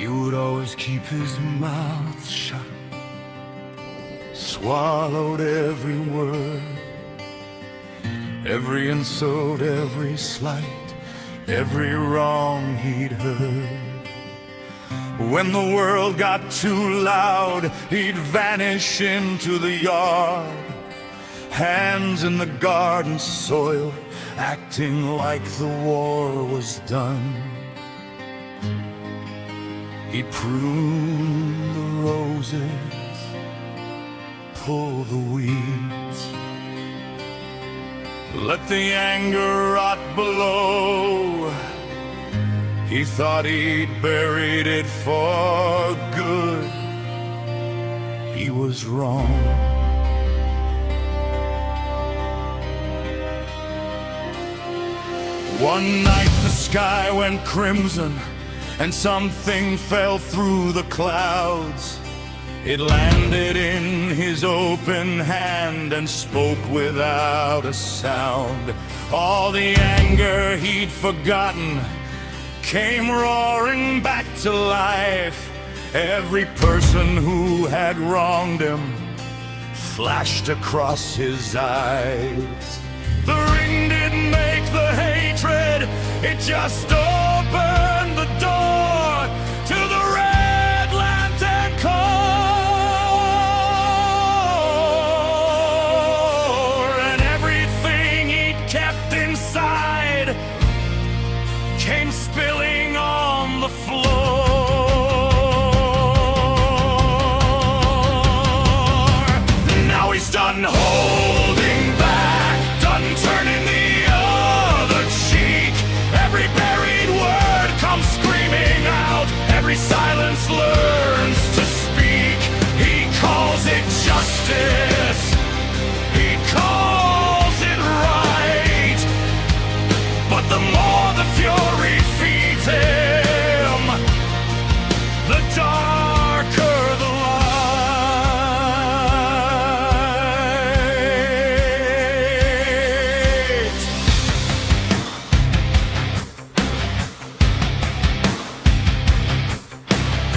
He would always keep his mouth shut, swallowed every word, every insult, every slight, every wrong he'd heard. When the world got too loud, he'd vanish into the yard, hands in the garden soil, acting like the war was done. He'd prune the roses, pull the weeds, let the anger rot below. He thought he'd buried it for good. He was wrong. One night the sky went crimson, and something fell through the clouds. It landed in his open hand and spoke without a sound. All the anger he'd forgotten came roaring back to life. Every person who had wronged him flashed across his eyes. The ring didn't make the hatred, it just opened the door to the Red Lantern Corps. And everything he'd kept inside came spilling on the floor. Now he's done holding back, done turning the other cheek. Every buried word comes screaming out, every silence learns to speak. He calls it justice, he calls it right, but the more the fury feeds him, the darker the light.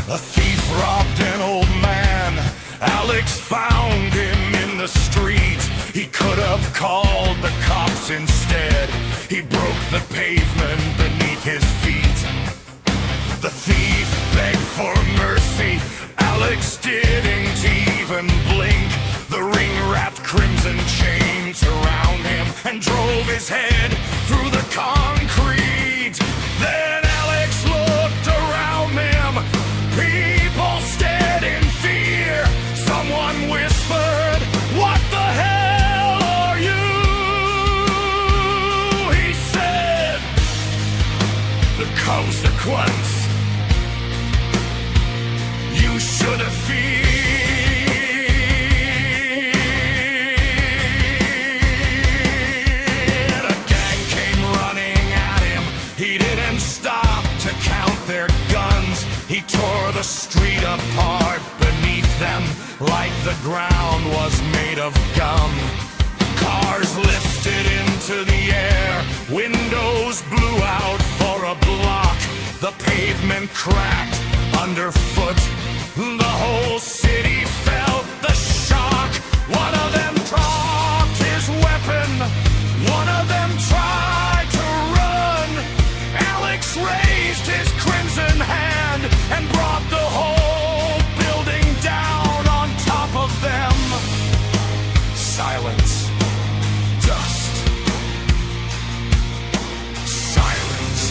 A thief robbed an old man. Alex found him in the street. He could have called the cops instead. He broke the pavement beneath his feet. The thief begged for mercy. Alex didn't even blink. The ring-wrapped crimson chains around him and drove his head through the concrete. Then Alex looked around him. People stared in fear. Someone whispered, "What the hell are you?" He said, "The consequence. You should have feared." A gang came running at him. He didn't stop to count their guns. He tore the street apart beneath them like the ground was made of gum. Cars lifted into the air, windows blew out for a block. The pavement cracked underfoot. The whole city felt the shock. One of them dropped his weapon. One of them tried to run. Alex raised his crimson hand and brought the whole building down on top of them. Silence. Dust. Silence.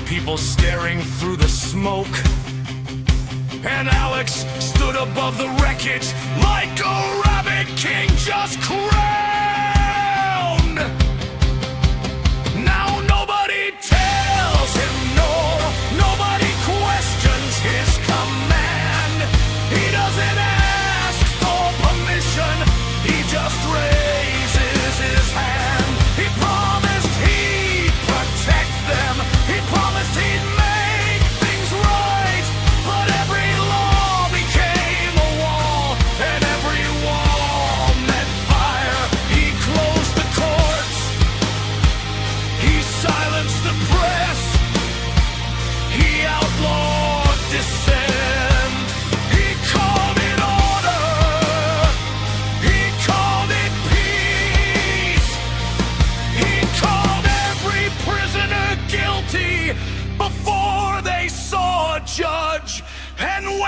People staring through the smoke. And Alex stood above the wreckage like a rabbit king just crowned. Now nobody tells him no, nobody questions his command. He doesn't ask for permission, he just raises his hand. He promised he'd protect them, he promised he'd make things right. But every law became a wall, and every wall met fire.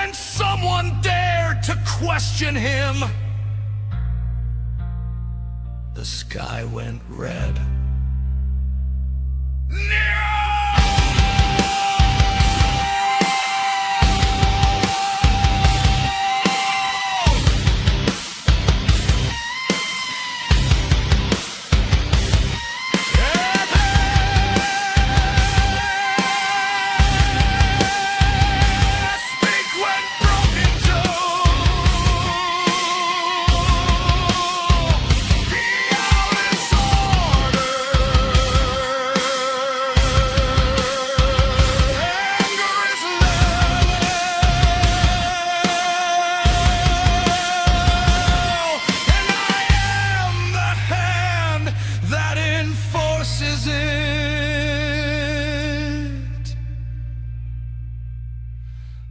when someone dared to question him, the sky went red.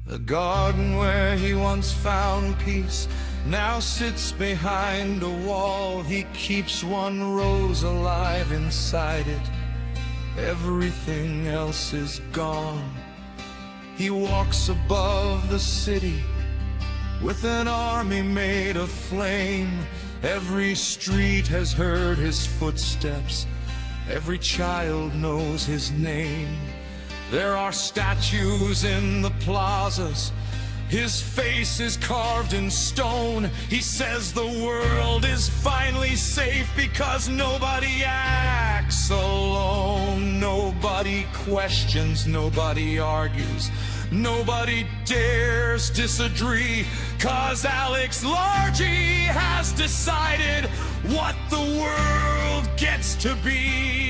The garden where he once found peace now sits behind a wall. He keeps one rose alive inside it. Everything else is gone. He walks above the city with an army made of flame. Every street has heard his footsteps. Every child knows his name. There are statues in the plazas. His face is carved in stone. He says the world is finally safe because nobody acts alone. Nobody questions, nobody argues, nobody dares disagree, 'cause Alex Largy has decided what the world gets to be.